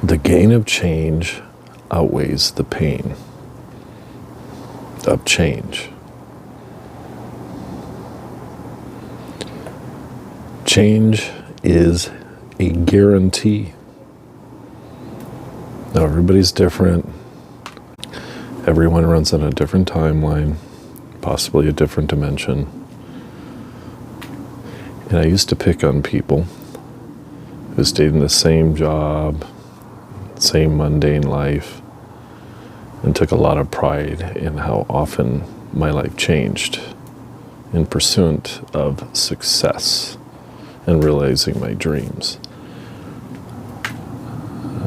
The gain of change outweighs the pain of change. Change is a guarantee. Now, everybody's different. Everyone runs on a different timeline, possibly a different dimension. And I used to pick on people who stayed in the same job, same mundane life, and took a lot of pride in how often my life changed in pursuit of success and realizing my dreams.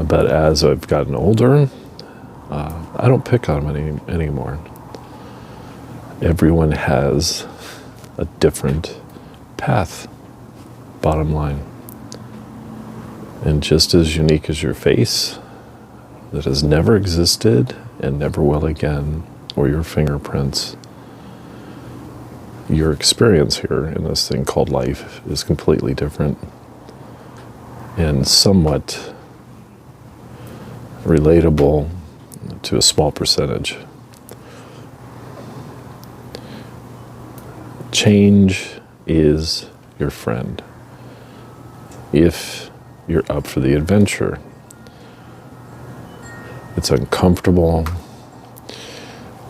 But as I've gotten older, I don't pick on them anymore. Everyone has a different path, bottom line. And just as unique as your face, that has never existed and never will again, or your fingerprints, your experience here in this thing called life is completely different and somewhat relatable to a small percentage. Change is your friend if you're up for the adventure. It's uncomfortable,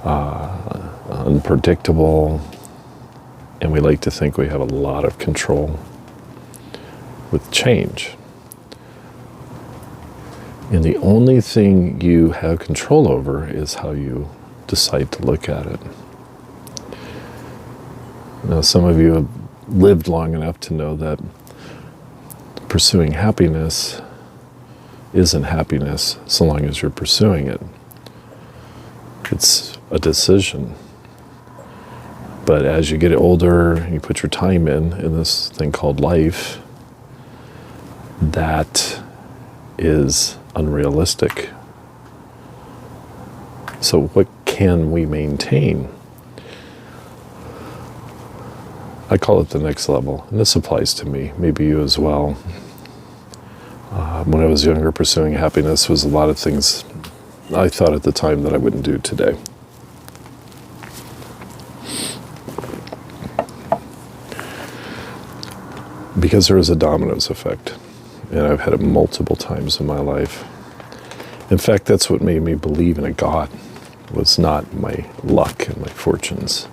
unpredictable, and we like to think we have a lot of control with change. And the only thing you have control over is how you decide to look at it. Now, some of you have lived long enough to know that pursuing happiness isn't happiness so long as you're pursuing it. It's a decision. But as you get older, you put your time in this thing called life, that is unrealistic. So what can we maintain? I call it the next level, and this applies to me, maybe you as well. When I was younger, pursuing happiness was a lot of things I thought at the time that I wouldn't do today. Because there is a dominoes effect, and I've had it multiple times in my life. In fact, that's what made me believe in a God, was not my luck and my fortunes.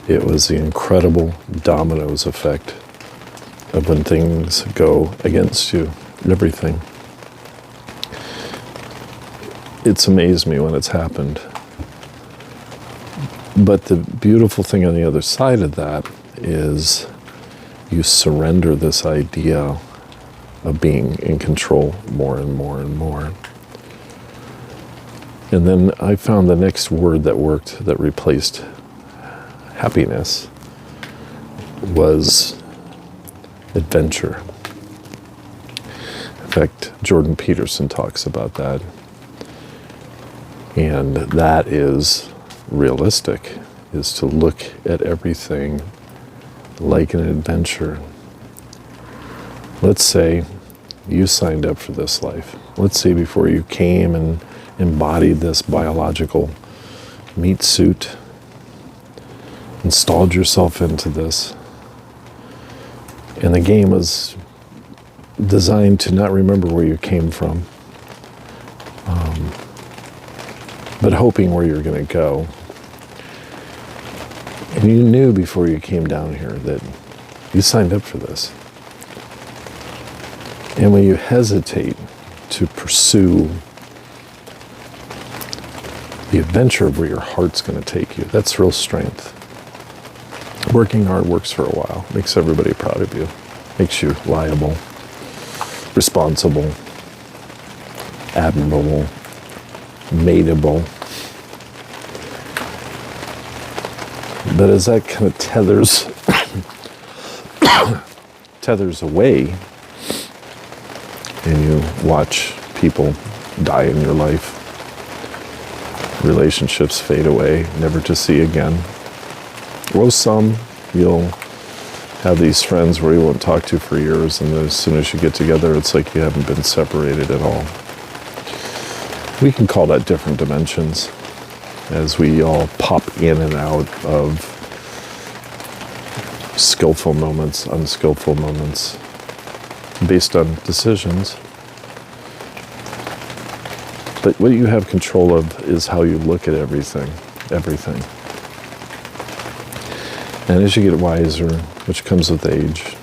It was the incredible dominoes effect of when things go against you, everything. It's amazed me when it's happened. But the beautiful thing on the other side of that is you surrender this idea of being in control more and more and more. And then I found the next word that worked, that replaced happiness, was adventure. In fact, Jordan Peterson talks about that. And that is realistic, is to look at everything like an adventure. Let's say you signed up for this life. Let's say before you came and embodied this biological meat suit, installed yourself into this, and the game was designed to not remember where you came from, but hoping where you're going to go. And you knew before you came down here that you signed up for this. And when you hesitate to pursue the adventure of where your heart's going to take you, that's real strength. Working hard works for a while, makes everybody proud of you, makes you liable, responsible, admirable, mateable. But as that kind of tethers away, and you watch people die in your life, relationships fade away, never to see again. Well, some you'll have these friends where you won't talk to for years, and as soon as you get together, it's like you haven't been separated at all. We can call that different dimensions as we all pop in and out of skillful moments, unskillful moments, based on decisions. But what you have control of is how you look at everything. And as you get wiser, which comes with age,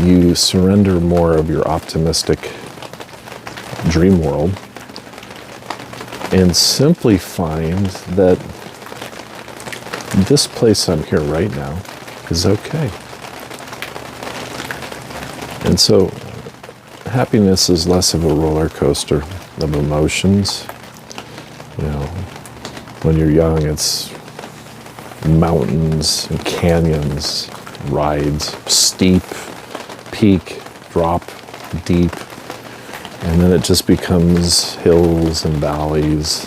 you surrender more of your optimistic dream world and simply find that this place I'm here right now is okay. And so happiness is less of a roller coaster of emotions. You know, when you're young, it's mountains and canyons, rides, steep, peak, drop, deep, and then it just becomes hills and valleys.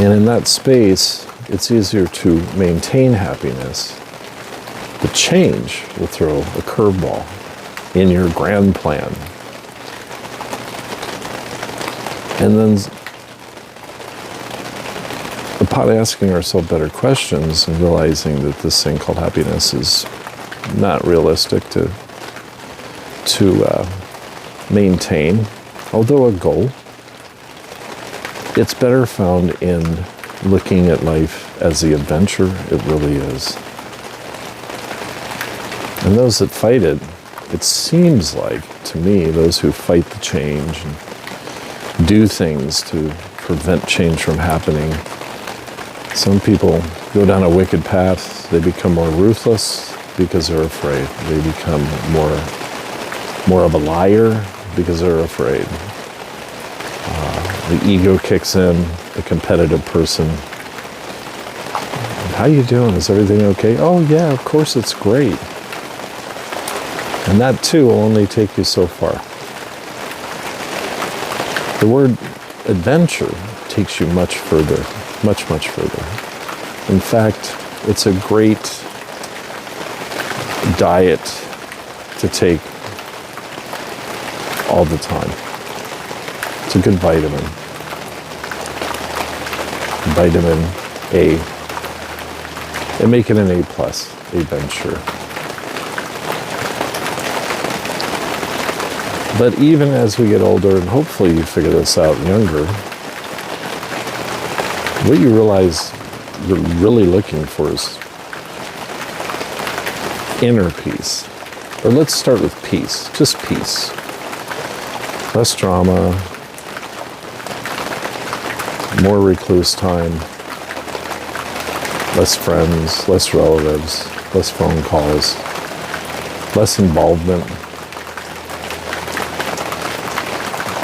And in that space, it's easier to maintain happiness. The change will throw a curveball in your grand plan. And then upon asking ourselves better questions and realizing that this thing called happiness is not realistic to maintain, although a goal, it's better found in looking at life as the adventure it really is. And those that fight it, it seems like, to me, those who fight the change and do things to prevent change from happening, some people go down a wicked path. They become more ruthless because they're afraid. They become more of a liar because they're afraid. The ego kicks in, the competitive person. How you doing? Is everything okay? Oh yeah, of course it's great. And that too will only take you so far. The word adventure takes you much further, much further. In fact, it's a great diet to take all the time. It's a good vitamin. Vitamin A. And make it an A+, adventure. But even as we get older, and hopefully you figure this out younger, what you realize you're really looking for is inner peace. Or let's start with peace, just peace. Less drama, more recluse time, less friends, less relatives, less phone calls, less involvement,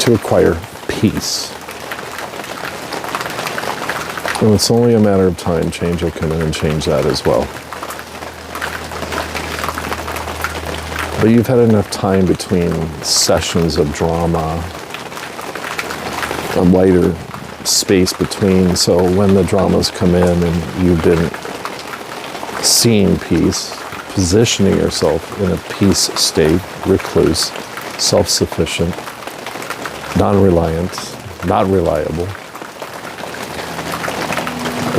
to acquire peace. And it's only a matter of time. Change will come in and change that as well. But you've had enough time between sessions of drama, a lighter space between, so when the dramas come in and you've been seeing peace, positioning yourself in a peace state, recluse, self-sufficient, non-reliant, not reliable.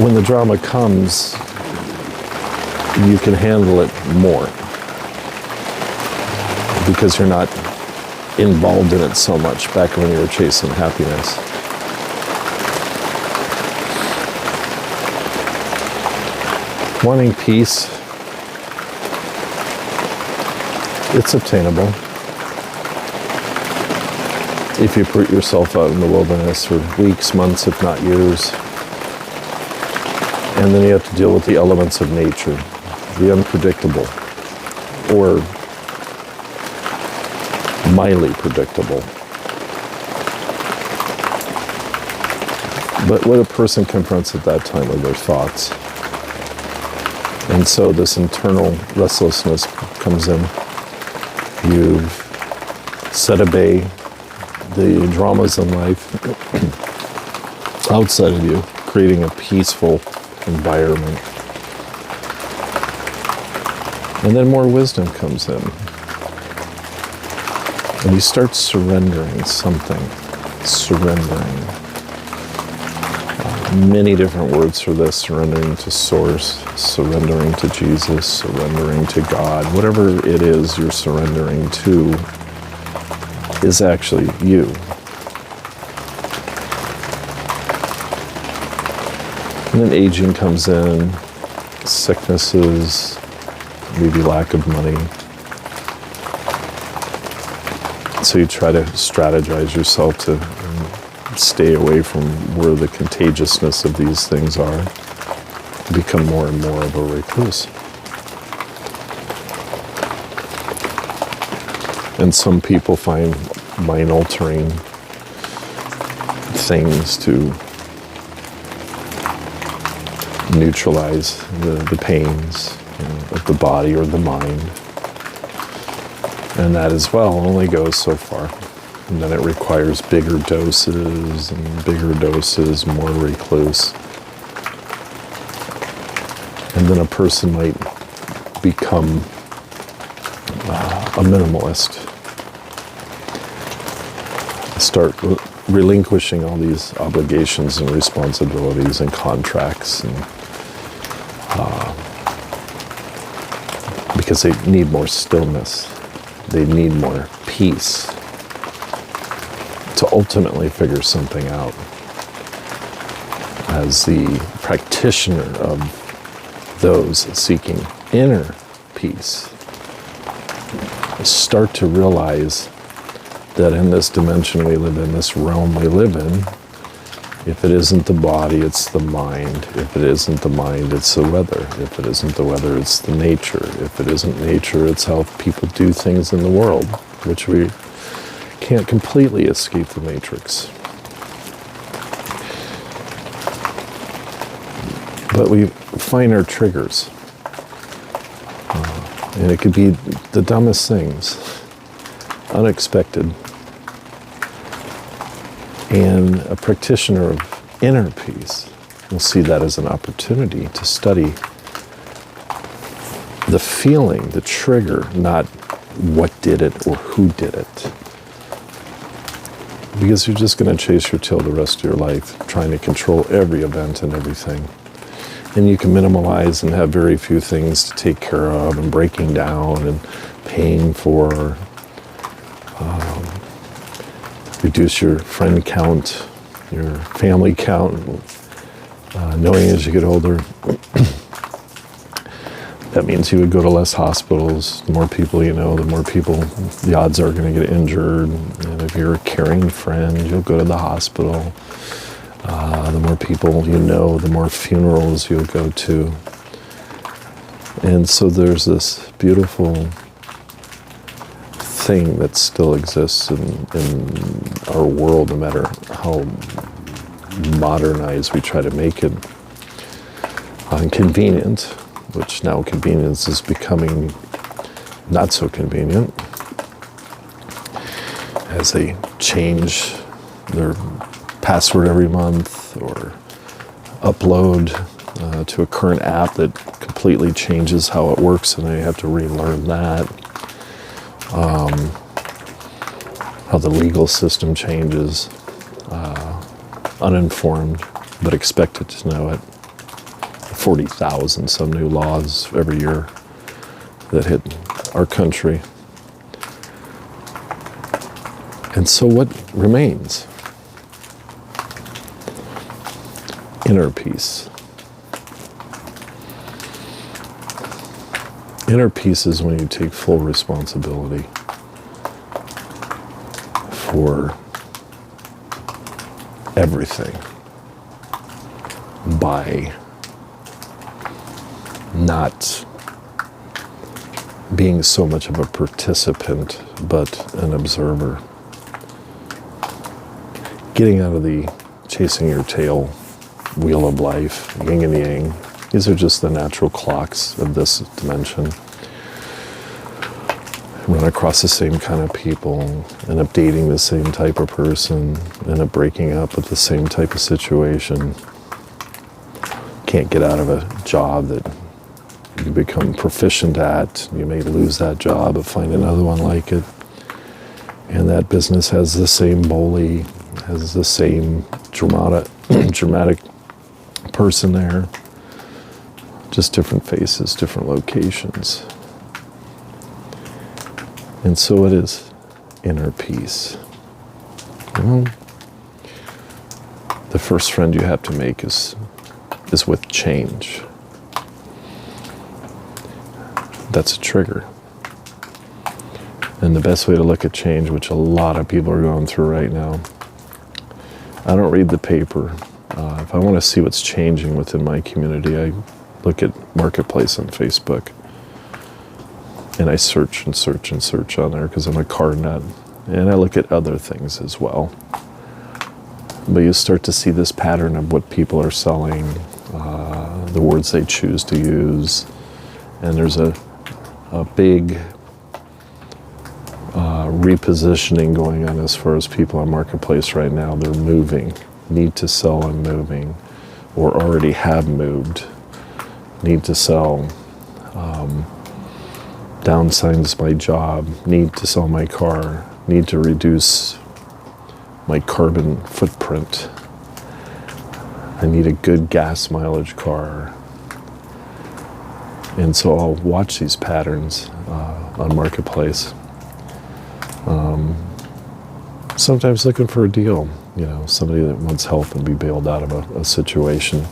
When the drama comes, you can handle it more because you're not involved in it so much back when you were chasing happiness. Wanting peace, it's obtainable. If you put yourself out in the wilderness for weeks, months, if not years, and then you have to deal with the elements of nature, the unpredictable, or mildly predictable. But what a person confronts at that time are their thoughts. And so this internal restlessness comes in. You've set a bay the dramas in life outside of you, creating a peaceful environment. And then more wisdom comes in. And you start surrendering something. Surrendering. Many different words for this. Surrendering to Source, surrendering to Jesus, surrendering to God. Whatever it is you're surrendering to is actually you. And then aging comes in, sicknesses, maybe lack of money. So you try to strategize yourself to stay away from where the contagiousness of these things are. You become more and more of a recluse. And some people find mind-altering things to neutralize the pains of the body or the mind. And that as well only goes so far. And then it requires bigger doses and bigger doses, more recluse. And then a person might become a minimalist. Start relinquishing all these obligations and responsibilities and contracts, and because they need more stillness, they need more peace to ultimately figure something out. As the practitioner of those seeking inner peace, start to realize that in this dimension we live in, this realm we live in, if it isn't the body, it's the mind. If it isn't the mind, it's the weather. If it isn't the weather, it's the nature. If it isn't nature, it's how people do things in the world, which we can't completely escape the matrix. But we find our triggers. And it could be the dumbest things, unexpected. And a practitioner of inner peace will see that as an opportunity to study the feeling, the trigger, not what did it or who did it. Because you're just going to chase your tail the rest of your life, trying to control every event and everything. And you can minimalize and have very few things to take care of, and breaking down and paying for. Reduce your friend count, your family count, knowing as you get older, that means you would go to less hospitals. The more people you know, the more people, the odds are going to get injured. And if you're a caring friend, you'll go to the hospital. The more people you know, the more funerals you'll go to. And so there's this beautiful thing that still exists in our world, no matter how modernized we try to make it. Convenient, which now convenience is becoming not so convenient as they change their password every month or upload to a current app that completely changes how it works, and I have to relearn that. How the legal system changes, uninformed, but expected to know it. 40,000 some new laws every year that hit our country. And so what remains? Inner peace. Inner peace is when you take full responsibility for everything by not being so much of a participant, but an observer. Getting out of the chasing your tail wheel of life, yin and yang. These are just the natural clocks of this dimension. Run across the same kind of people, end up dating the same type of person, end up breaking up with the same type of situation. Can't get out of a job that you become proficient at. You may lose that job but find another one like it. And that business has the same bully, has the same dramatic person there. Just different faces, different locations. And so it is inner peace. Well, the first friend you have to make is with change. That's a trigger. And the best way to look at change, which a lot of people are going through right now, I don't read the paper. If I want to see what's changing within my community, I look at Marketplace on Facebook. And I search and search and search on there because I'm a car nut. And I look at other things as well. But you start to see this pattern of what people are selling, the words they choose to use. And there's a big repositioning going on as far as people on Marketplace right now. They're moving, need to sell and moving, or already have moved, need to sell, downsize my job, need to sell my car, need to reduce my carbon footprint. I need a good gas mileage car. And so I'll watch these patterns on Marketplace. Sometimes looking for a deal, somebody that wants help and be bailed out of a situation.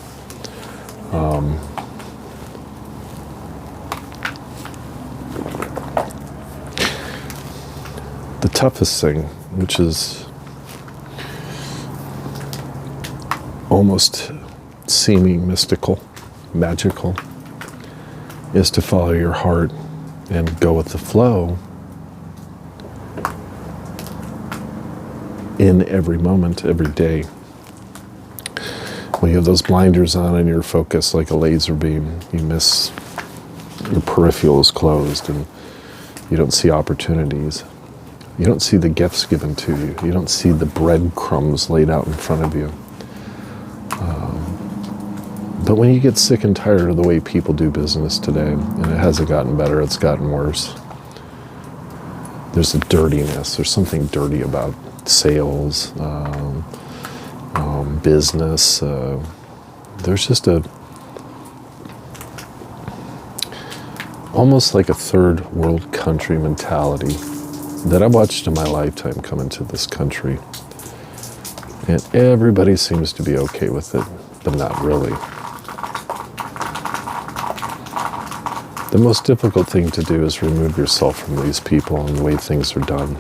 The toughest thing, which is almost seeming mystical, magical, is to follow your heart and go with the flow in every moment, every day. When you have those blinders on and you're focused like a laser beam, your peripheral is closed and you don't see opportunities. You don't see the gifts given to you. You don't see the breadcrumbs laid out in front of you. But when you get sick and tired of the way people do business today, and it hasn't gotten better, it's gotten worse. There's a dirtiness. There's something dirty about sales, business. There's just almost like a third world country mentality that I watched in my lifetime come into this country. And everybody seems to be okay with it, but not really. The most difficult thing to do is remove yourself from these people and the way things are done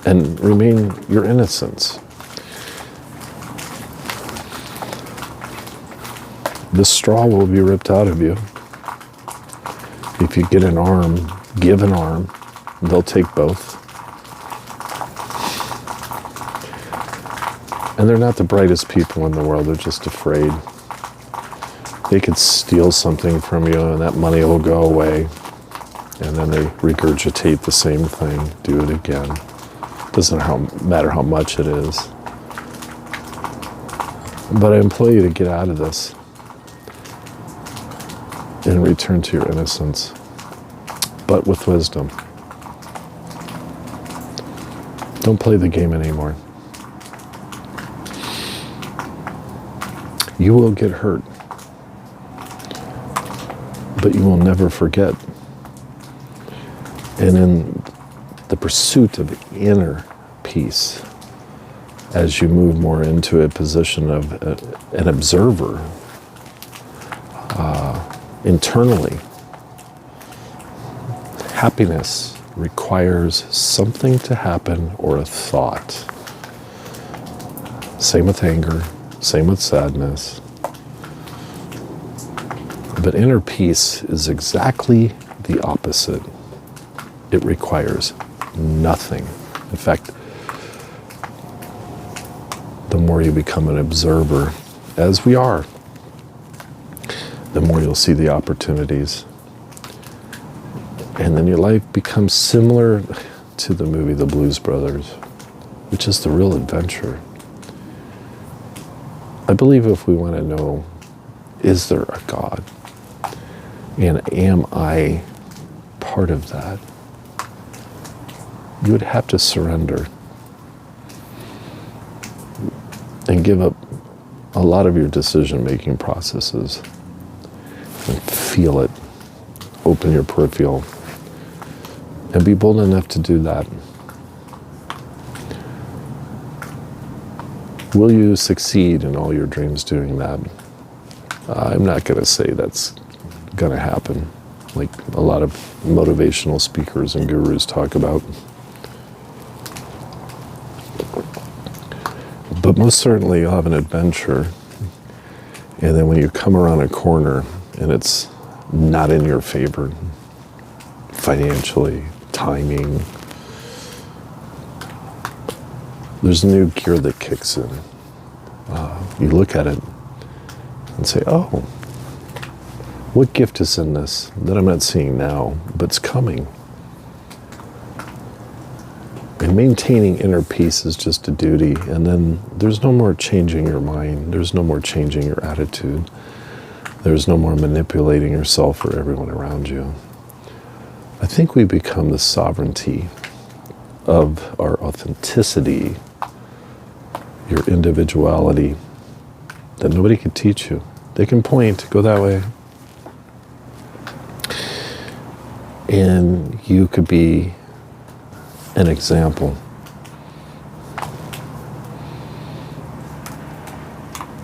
and remain your innocence. The straw will be ripped out of you. If you get an arm, give an arm, they'll take both. And they're not the brightest people in the world, they're just afraid. They could steal something from you and that money will go away. And then they regurgitate the same thing, do it again. Doesn't matter how much it is. But I implore you to get out of this and return to your innocence, but with wisdom. Don't play the game anymore. You will get hurt, but you will never forget. And in the pursuit of inner peace, as you move more into a position of an observer internally, happiness requires something to happen or a thought. Same with anger, same with sadness. But inner peace is exactly the opposite. It requires nothing. In fact, the more you become an observer, as we are, the more you'll see the opportunities. And then your life becomes similar to the movie The Blues Brothers, which is the real adventure. I believe if we want to know, is there a God? And am I part of that? You would have to surrender and give up a lot of your decision-making processes and feel it. Open your peripheral and be bold enough to do that. Will you succeed in all your dreams doing that? I'm not going to say that's going to happen, like a lot of motivational speakers and gurus talk about. But most certainly you'll have an adventure, and then when you come around a corner and it's not in your favor, financially, timing, there's new gear that kicks in. You look at it and say, oh, what gift is in this that I'm not seeing now, but it's coming? And maintaining inner peace is just a duty, and then there's no more changing your mind, there's no more changing your attitude, there's no more manipulating yourself or everyone around you. I think we become the sovereignty of our authenticity, your individuality, that nobody can teach you. They can point, go that way. And you could be an example.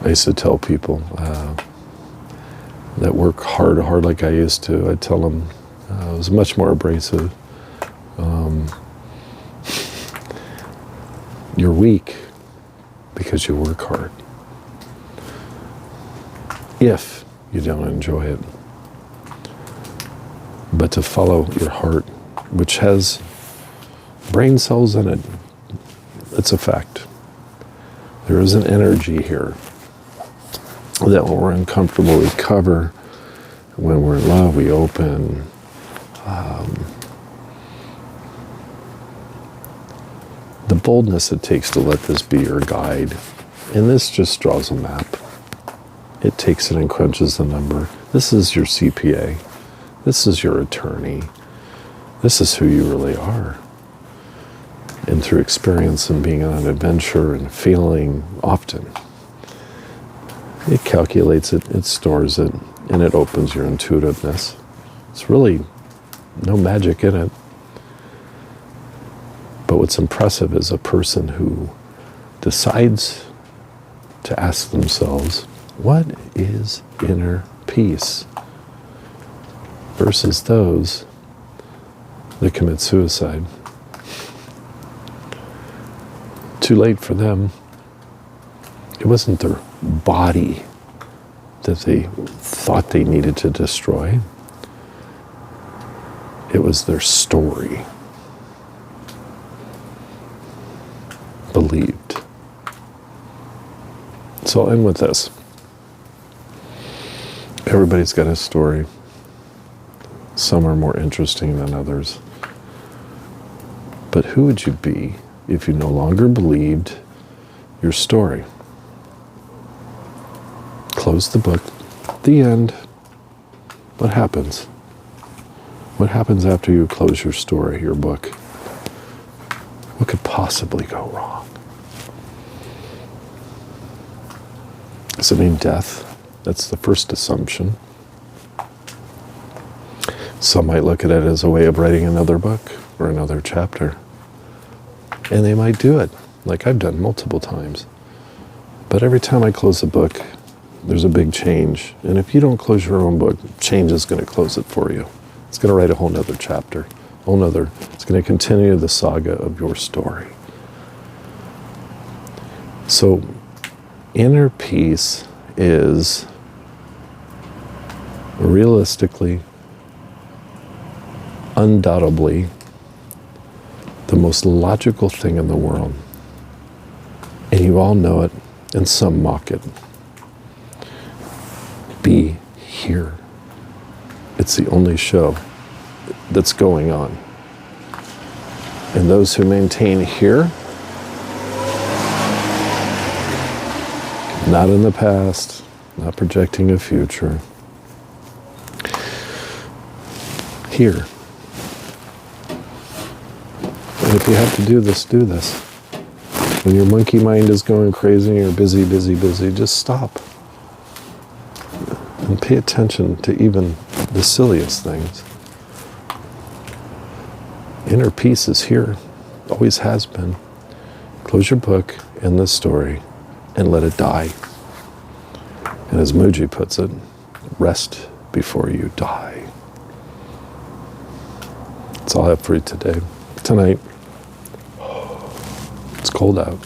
I used to tell people that work hard like I used to, I'd tell them I was much more abrasive. You're weak because you work hard. If you don't enjoy it. But to follow your heart, which has brain cells in it, it's a fact. There is an energy here that when we're uncomfortable, we cover. When we're in love, we open. The boldness it takes to let this be your guide. And this just draws a map. It takes it and crunches the number. This is your CPA. This is your attorney. This is who you really are. And through experience and being on an adventure and feeling often, it calculates it, it stores it, and it opens your intuitiveness. It's really no magic in it. But what's impressive is a person who decides to ask themselves, what is inner peace? Versus those that commit suicide. Too late for them. It wasn't their body that they thought they needed to destroy. It was their story. Believed. So I'll end with this. Everybody's got a story. Some are more interesting than others. But who would you be if you no longer believed your story? Close the book. The end. What happens? What happens after you close your story, your book? What could possibly go wrong? Does it mean death? That's the first assumption. Some might look at it as a way of writing another book or another chapter. And they might do it, like I've done multiple times. But every time I close a book, there's a big change. And if you don't close your own book, change is going to close it for you. It's going to write a whole nother chapter. It's going to continue the saga of your story. So, inner peace is realistically, undoubtedly, the most logical thing in the world. And you all know it, and some mock it. Be here. It's the only show that's going on. And those who maintain here, not in the past, not projecting a future, here. And if you have to do this, do this. When your monkey mind is going crazy and you're busy, busy, busy, just stop. And pay attention to even the silliest things. Inner peace is here. Always has been. Close your book, end the story, and let it die. And as Muji puts it, rest before you die. That's all I have for you today. Tonight. It's cold out.